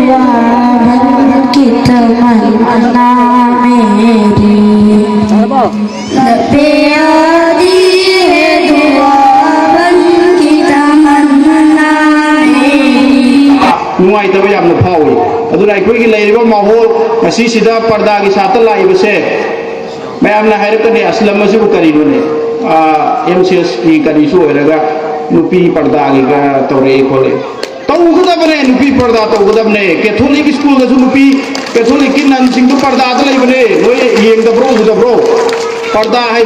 दुआ बन की तमन्ना मेरी लबे आदि है दुआ बन की तमन्ना मेरी नुआई तब याम न फावी अदुना अखोई लेरिबा माहौल मसी सिदा पर्दा की साथ लाइबसे मैम ना हैरकने असलम मसिबु करिनोने एमसीएस की करिसु होरगा नुपी पर्दा की का तौरे खोले तौगदबने नुपी पर्दा तौगदबने कैथोलिक स्कूल दसु नुपी कैथोलिक की नन सिंह पर्दा लेबने नोय येंगदब्रो उदब्रो पर्दा है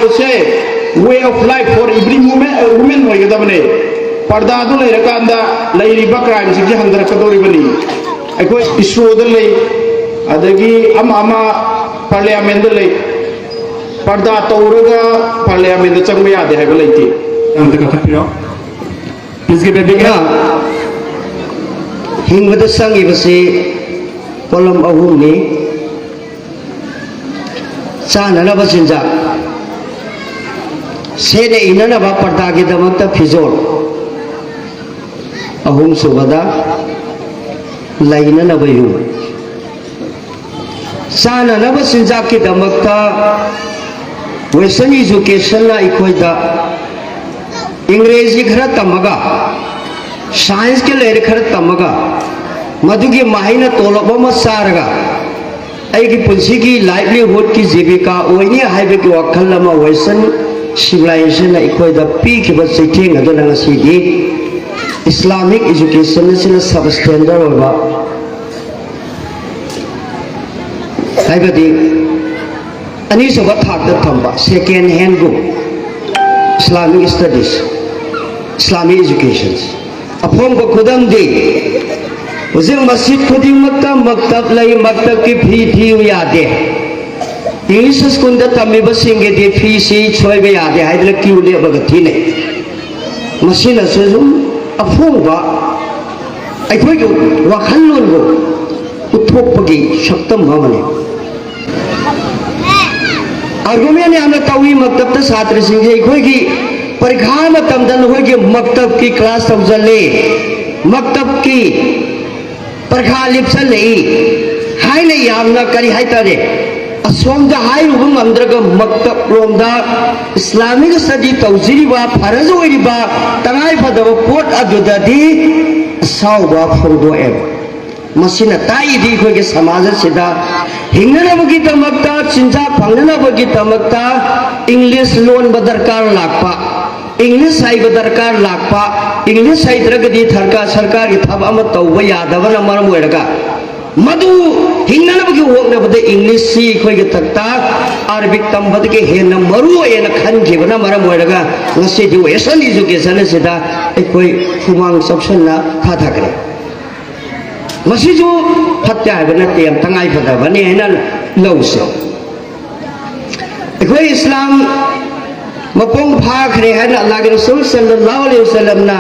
way of life for every women होगदबने पर्दा लेरकांदा लेरिबा क्राइम सिंह हंदरकदोरिबनी अखोई इसरोद ले अदगी अमा पार्लियामेंट ले पर्दा तौरगा पार्लियामेंट चंग यादे है लेते हिंगद संगिबसे कोलम अहुमनी चाननब चिंजा सेने इननब पर्दा की दमक फिजोल अहुम सुबदा लाइननब यू चाननब चिंजा की दमक वेस्टर्न एजुकेशन इखोइदा इंग्रेजी खरा तमगा साइंस के लेर खर तमगा मधुगी माहिना तोलब म सारगा ऐगी पुंसी की लाइवलीहुड की जीविका ओइनी हाइबे की वखल लमा वेस्टर्न सिविलाइजेशन इखोइदा पी के बस सिटिंग अदना ngasi इस्लामिक एजुकेशन से सब स्टैंडर्ड होबा हाइबदी अनि सब थाक थंबा second hand book Islamic studies Islamic education अफोंग खुदम दे उसे मस्जिद खुदी मकतब लई मकतब की फी यादे इंग्लिश स्कूल तमीब सिंगे दे फी से छोइबे यादे हाइदल क्यू लेबग थीने मसीना से जुम अफोंबा अखोई वखल्लोन गो उथोपगी शक्तम भवने आर्गुमेंट हमने तवी मकतब छात्र सिंह अखोई की परीक्षा मकतब की क्लास तौजले मकतब की परीक्षा लिपसले करी है असोम मकतब रोम इस्लामिक स्टडी तौजरीब फरज तंगाई फदब पोट अदुददी असाउब फोंदोए मसीना ताइदी अखोई समाज सिदा हिंगनबगी दमकता चिंजा फंगनबगी दमकता इंग्लिश लोन दरकार लापा इंग्लिश हाइब दरकार लापा इंग्लिश हाइद्रगदी थरका सरकार की थब अम तौब यादबन मरम ओइरगा मधु हिंगनबगी होगनबदे इंग्लिश सी अखोई तक्ता अरबिक तंबद के हेन मरु एन खनखिबना मरम ओइरगा ngasi वेस्टर्न एजुकेशन सिदा अखोई फुमांग सबसना थाथाकरे मसी जो फत्या है नते तंगाई फदबने हैना लौसे अखोई इस्लाम मपोंग फाखरे है अल्लाह के रसूल सल्लल्लाहु अलैहि वसल्लम ना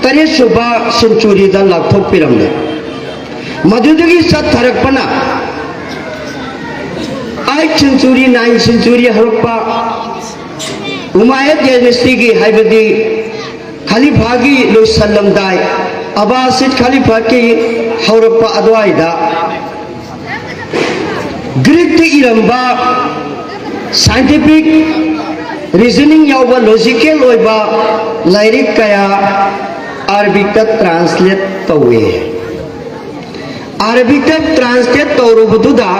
तरे सुबा सेंचुरी दा लाथोक पिरमने मधुदगी सत्थरकपना 8 सेंचुरी 9 सेंचुरी हरपा उमायद डायनेस्टी की हाइबदी खलीफा की लोसल्लम दाई अब्बासिद खलीफा की हरपा अदवाइदा ग्रीक इरंबा साइंटिफिक रीजनिंग यावबा लॉजिकल होइबा लाइरिक कया अरबिक ट्रांसलेट तौवे अरबिक ट्रांसलेट तौरुबदुदा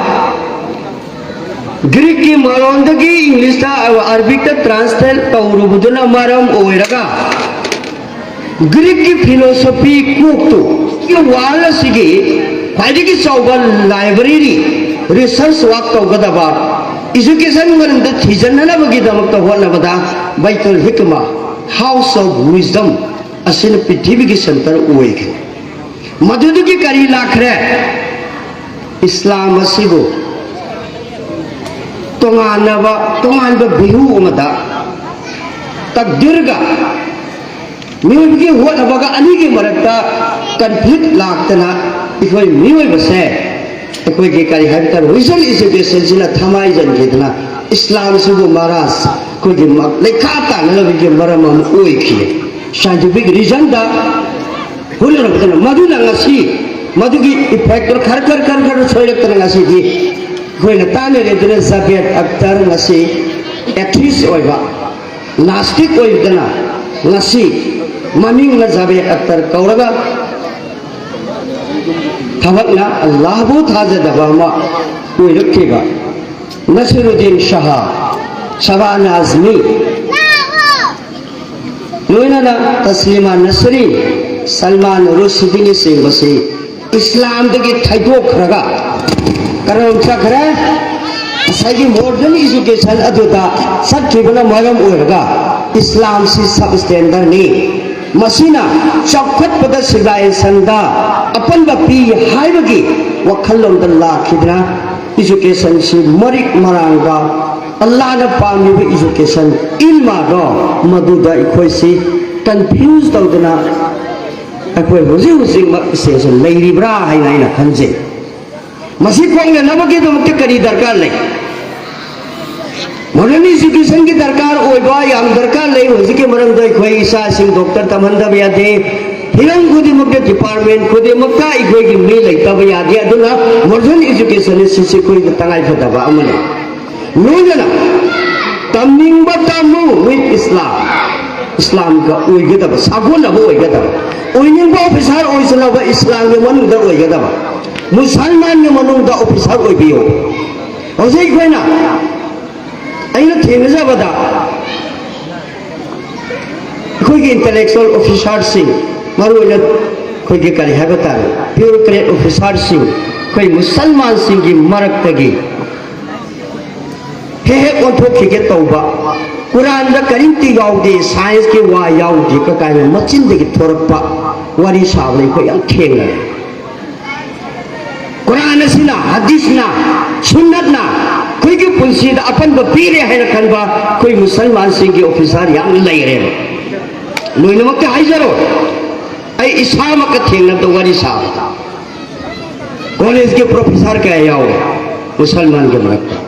ग्रीक की मरोंदगी इंग्लिश अरबिक ट्रांसलेट तौरुबदुना मरम ओइरगा ग्रीक की फिलोसफी कुकतु की वाल सिगी फाइदे की चौबा लाइब्रेरी रिसर्च वर्क तौगदबा एजुकेशन मरंद थीजननबगी दमक होनबदा बैतुल हिकमा हाउस ऑफ विजडम असिन पृथ्वी की सेंटर ओइगे मधुदु की करी लाखरे इस्लाम असिबो तोंगानबा बिहु उमदा तकदीरगा मियोबगी होनबगा अनी की मरक्ता कन्फ्लिक्ट लाक्तना इखोई मियोबसे अखोई के करी हाइतर विजन एजुकेशन सिना थमाई जनकेदना इस्लाम सिबो महाराज कोई के लेखा तानलबी के मरम ओइखि साइंटिफिक रीजन दा हुनरबदना मधुना ngasi मधुगी इफेक्ट खर खर खर खर सोइरक्तन ngasi खोइना तानेरे दुना जावेद अख्तर ngasi एक्ट्रेस ओइबा नास्तिक ओइदना ngasi ममिंग ना जावेद अख्तर कौरगा थबकना अल्लाहबु थाजदबा मा ओइरक्केबा नसरुद्दीन शाह शबाना आजमी लोइना तस्लीमा नसरी सलमान रुशिदी सिंह बसी इस्लाम दगी थाइदोखरगा करम चखरे साइगी मॉडर्न एजुकेशन अदुदा सत्खिबना मरम ओइरगा इस्लाम सी सब स्टैंडर्ड ने मसीना चौखटपद सिविलाइजेशन दा अपन बपी हाइबगी वखल्लों द लाखिदना एजुकेशन सी मरिक मरांगा अल्लाह ने पामी एजुकेशन इल्मा रो मधुदा इखोइसी कंफ्यूज तौदना अखोइ हुजी हुजी मक्सेस लेरिब्रा हाइना खंजे मसी खोंगना नबगे दमते करी दरकार ले मॉडर्न एजुकेशन की दरकार ओइबा याम दरकार ले हुजी के मरम दो इखोइ इसा सिंह डॉक्टर तमंदब यादे हिरंग खुदी मक्के डिपार्टमेंट खुदी मक्का इखोइ की मी लेतब यादे अदुना मॉडर्न एजुकेशन सिसी खोइ तंगाइ फदबा अमने लोजना तमिंग बतामु विद इस्लाम का ओइगदब सागोन अब ओइगदब ओइनिंग ऑफिसर ओइसलाब इस्लाम के मनुदा ओइगदब मुसलमान के मनुदा ऑफिसर ओइबियो होजे खोइना अइना थेनजबदा खोइगे इंटेलेक्चुअल ऑफिसर सिंह मरुना खोइगे करि हाबता ब्यूरोक्रेट ऑफिसर सिंह खोइ मुसलमान सिंह की मरकतगी हे ओंथोखिगे तौबा कुरान दा करिंती याउदे साइंस के वा याउदे का काय मचिन दे थोरपा वारी सावले को याम थेंगा कुरान सिना हदीस ना सुन्नत ना कोई के पुंसी दा अपन ब पीरे है खनबा कोई मुसलमान सिंह के ऑफिसर याम लैरे लोइनो मक्के हाइजरो आई इस्लाम का थेंगा तो वारी साव कॉलेज के प्रोफेसर का याओ मुसलमान के मरक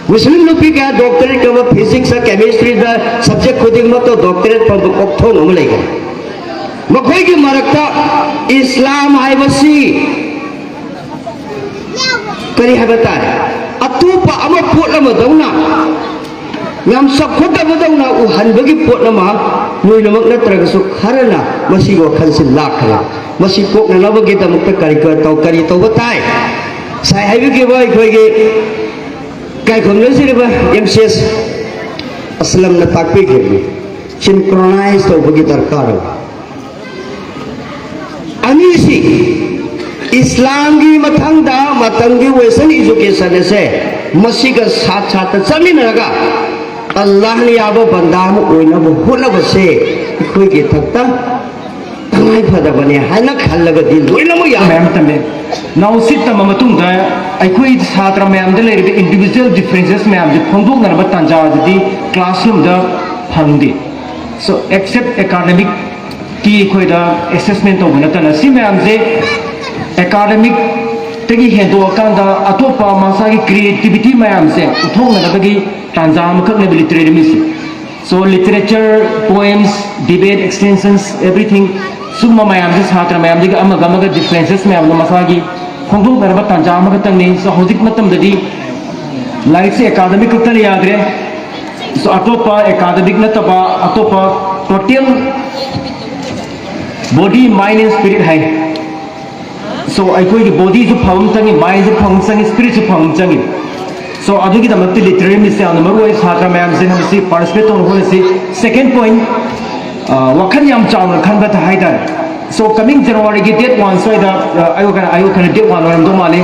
मुस्लिम लोग भी क्या डॉक्टरेट का फिजिक्स केमिस्ट्री दा सब्जेक्ट खुदिंग मत तो डॉक्टरेट पर कोक्थों हम लेगा मकोई की मरकता इस्लाम है बसी करी है बताए अतुपा अमर पोट लम दौना यम सब खुद दौना उ हनबगी पोट लम नुई नमक नत्रगसु खरना मसी को खनसे लाखला मसी पोक नबगी दमक करी तो बताए साइ हाइबगी बय खोइगे काय खोमनसिरिबा एमसीएस असलम न ताकपी के सिंक्रोनाइज तौबगी दरकार अनीसी इस्लाम की मथंगदा मतंगी वेस्टर्न एजुकेशन से मसीगा साथ साथ चमिनरगा अल्लाह ने याबो बंदाम ओइना होनबसे कोई के थक्ता तंगाइ फदबने हाना खल्लगदि लोइनमु या मैम तमे नाउ सिट तम मतुंगा अखोई छात्र मैम दे लेरिबे इंडिविजुअल डिफरेंसेस मैम दे फोंदोंगनबा तांजादि क्लासरूम दा फंगदे सो एक्सेप्ट एकेडमिक की अखोई दा असेसमेंट तो नतना सि मैम जे एकेडमिक तगी हेदो कांदा अतोपा मासा की क्रिएटिविटी मैम से उठोंगनबगी तांजाम खने लिटरेरी मिस so literature poems debate extensions everything सुमा मैम से छात्र मैम दे अमग डिफरेंसेस मैम मसा की फोंदोंगनबा तांजाम खतंगने सो हौजिक मतम ददी लाइक से एकेडमिक खतन यादरे सो अतोपा एकेडमिक नतबा अतोपा total body mind and spirit है सो अखोई बॉडी जो फम चंगी माइंड जो फम चंगी स्पिरिट जो फम चंगी सो अदुगी दमक्ति लिटरेरी मिस यान मरुई छात्र मैम से हमसी पार्टिसिपेट तौर होने सेकेंड पॉइंट वखन याम चावना खनबा था हाइदर सो कमिंग जनवरी की डेट 1 सो आयो कन डेट 1 वरम दो माले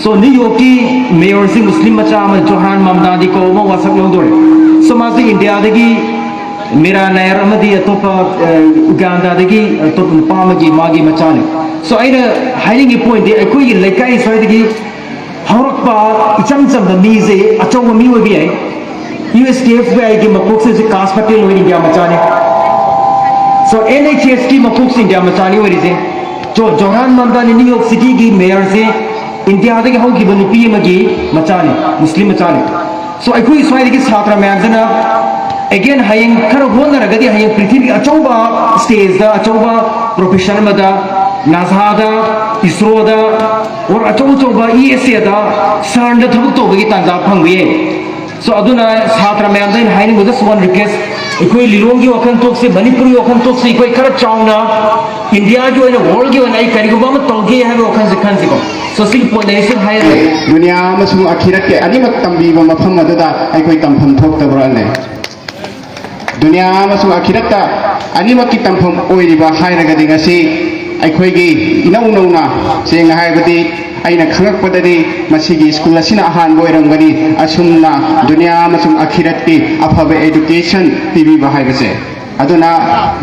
सो न्यूयॉर्क की मेयर सिंह मुस्लिम मचा जोहान ममदादी को मो वासक लोदोरे सो मासी इंडिया दगी मेरा नयर अमदी अतोपा उगांडा दगी अतोप पामगी मागी मचाने सो आइना हाइरिंग पॉइंट दे अखोई लेकाई सैदगी हौरकपा इचम चम द मीजे अचौब मी ओबी है यूएसटीएफ आई की मकोक से कास पटेल होई इंडिया मचाने सो एनएचएस की मकोक से इंडिया मचाने होई जे जो जोहान ममदानी न्यूयॉर्क सिटी की मेयर से इंडिया दगी हौगी बनुपी मगी मचाने मुस्लिम मचाने सो अखोई स्वाइदगी छात्र मैगजना अगेन हाइंग खर होनरगदी हाइंग पृथ्वी अचौबा स्टेज दा अचौबा प्रोफेशन मदा नासादा इसरोदा और अचौचौबा ESA सरन थबक तौबगी तांजा फंगबे सो अदुना छात्र मैम दैन हाइनिंग विद वन रिक्वेस्ट इकोई लिलोंगी वखन तोक से मणिपुरी वखन तोक से इकोई खर चावना इंडिया जो है वर्ल्ड की वनाई करिगुबा म तौगे है वखन से खन सिको सो सिंग पोलेशन हाय दुनिया मसुम अखिरत के अनिमक तंबीबा मफम अदुदा अखोई तंफम थोक्तबराने दुनिया मसुम अखिरत अनिमक की तंफम ओइरिबा हायरगदि गसी अखोईगी इनौ नौना सेंग हायबदि अना खंगपदी स्कूल अहान ओरमगनी असुमना दुनिया अखिरत की अफब एजुकेशन पीबीबा हाइबसे अदुना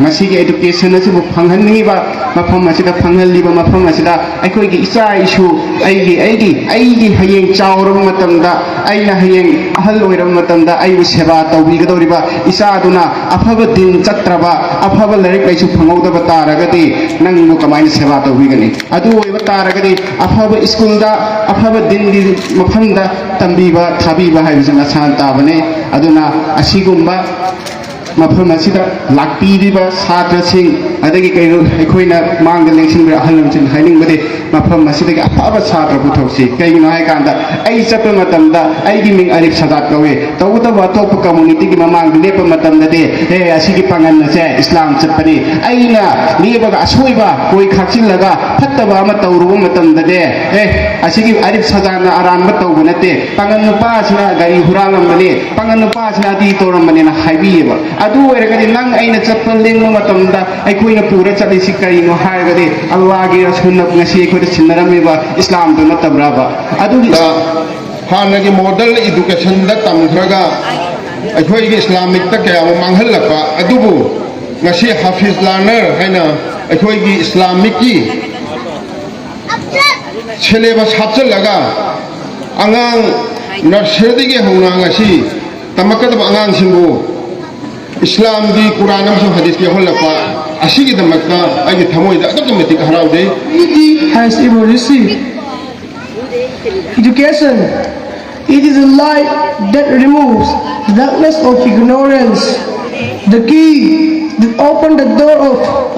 मसीगी एजुकेशन असिबु फंगहन्निबा मफम असिदा फंगहल्लिबा मफम असिदा अखोईगी इचा इशु अईगी हयेंग चावरब मतमदा अइना हयेंग अहल ओइरब मतमदा अइबु सेवा तौबिगदौरिबा इचा अदुना अफब दिन चत्रबा अफब लाइरिक लाइसु फंगौदबा तारगदि नंगबु कमाइन सेवा तौबिगनि अदु ओइबा तारगदि अफब स्कूलदा अफब दिन मफमदा तंबीबा थाबीबा हाइबजना सान ताबने अदुना असिगुम्बा मफम असिदा लाक्पीरिबा छात्रसिंग अदगी कइनो अखोइना मांग लेंसिन अहलमसिन हाइनिंगबदि मफम असिदगी अफाबा छात्र पुथोक्सि कइनो हाय कांदा अई चप मतमदा अईगी मिंग अरिफ सजात कवे तौदबा अतोप कम्युनिटी की ममांग लेप मतमददि हे असिगी पांगन से इस्लाम चपनी अईना लेबगा असोइबा कोई खाचिलगा फत्तबा अमा तौरुब मतमददि हे असिगी अरिफ सजाना आरानबा तौब नते पांगन नुपासना गारी हुरालमबने पांगन नुपासना दी तोरमबने हाइबीबा अदु ओइरगदि नंग अइना चप्पल लेंगबा मतमदा अखोइना पूरा चलिसि करिनो हायगदि अल्लाहगी रसूलना ngasi अखोइदा सिन्नरमेबा इस्लाम दो नतब्राबा अदुगी हानगी मॉडल एजुकेशन दा तमखरगा अखोइगी इस्लामिक ता क्या मांगहलपा अदुबु ngasi हाफिज लर्नर हैना अखोइगी इस्लामिक की सिलेबस हापचलगा अंगांग नर्सरी के हौना ngasi तमकदब अंगांग सिंबु इस्लाम की कुरान अमसुंग हदीस की हलपा असिगी दमकता आइगे थमोइदा अदुमतिक हराउदे has ever received. Education, it is a light that removes the darkness of ignorance, the key that opens the door of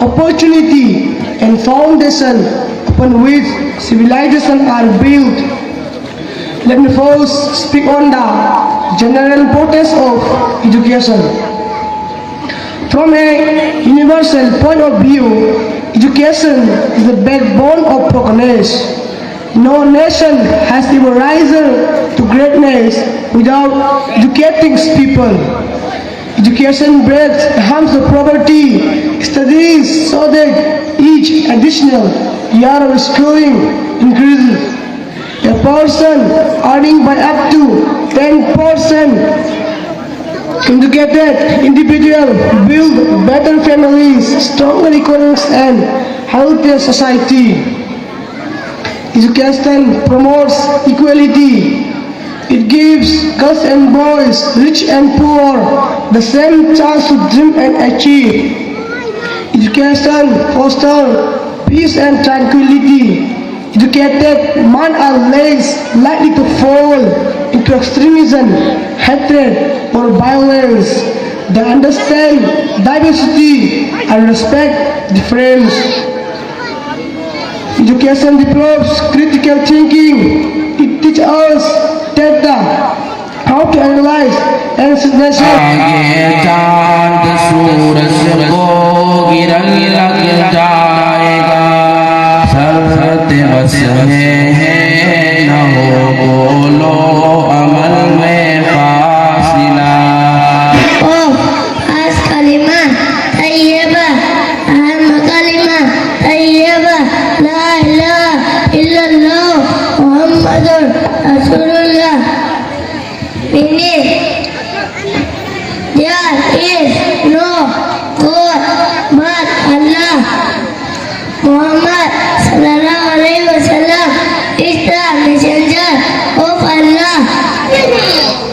opportunity and foundation upon which civilization are built. Let me first speak on the general importance of education. From a universal point of view, education is the backbone of progress. No nation has ever risen to greatness without educating its people. Education breaks the harms of poverty. Studies so that each additional year of schooling increases. A person earning by up to 10% educated individual build better families, stronger economies and healthier society. Education promotes equality. It gives girls and boys, rich and poor, the same chance to dream and achieve. Education fosters peace and tranquility. Educated minds are less likely to fall into extremism, hatred, or violence. They understand diversity and respect difference. Education develops critical thinking. It teaches us data, how to analyze and synthesize. Meaning, there is no God but Allah. Muhammad sallallahu alaihi wasallam is the messenger of Allah.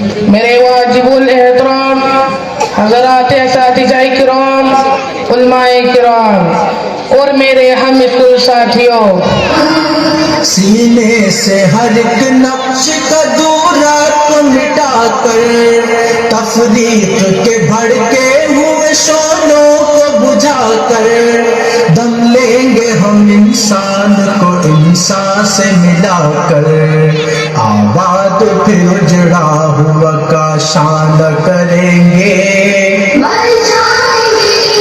मेरे वाजिबुल एहतराम हज़रात असातिज़ाए किराम, उलमाए किराम और मेरे हम school साथियों, सीने से हर एक नक्श का दूरा को मिटा कर तफरीक के भड़के हुए शोलों को बुझा कर दम लेंगे हम इंसान को इंसान से मिला कर आबाद फिर उजड़ा हुआ का शान करेंगे।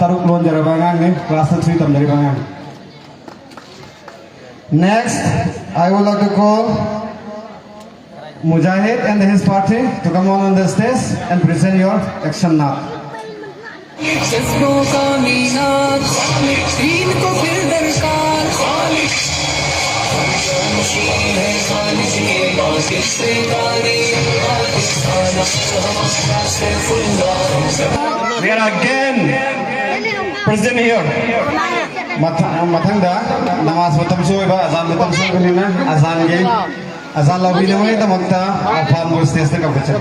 Taruk lon jarabangan ne class 3 tam jarabangan. Next, I would like to call Mujahid and his party to come on the stage and present your action now. जज्बों का मीनार दीन को फिर दरकार है खालिद के बातिल से गारी We are again present here. Mathangda namaz matam suwe ba azan matam suwe kanina azan labi le mai tamakta afan mo stage ta kapcha.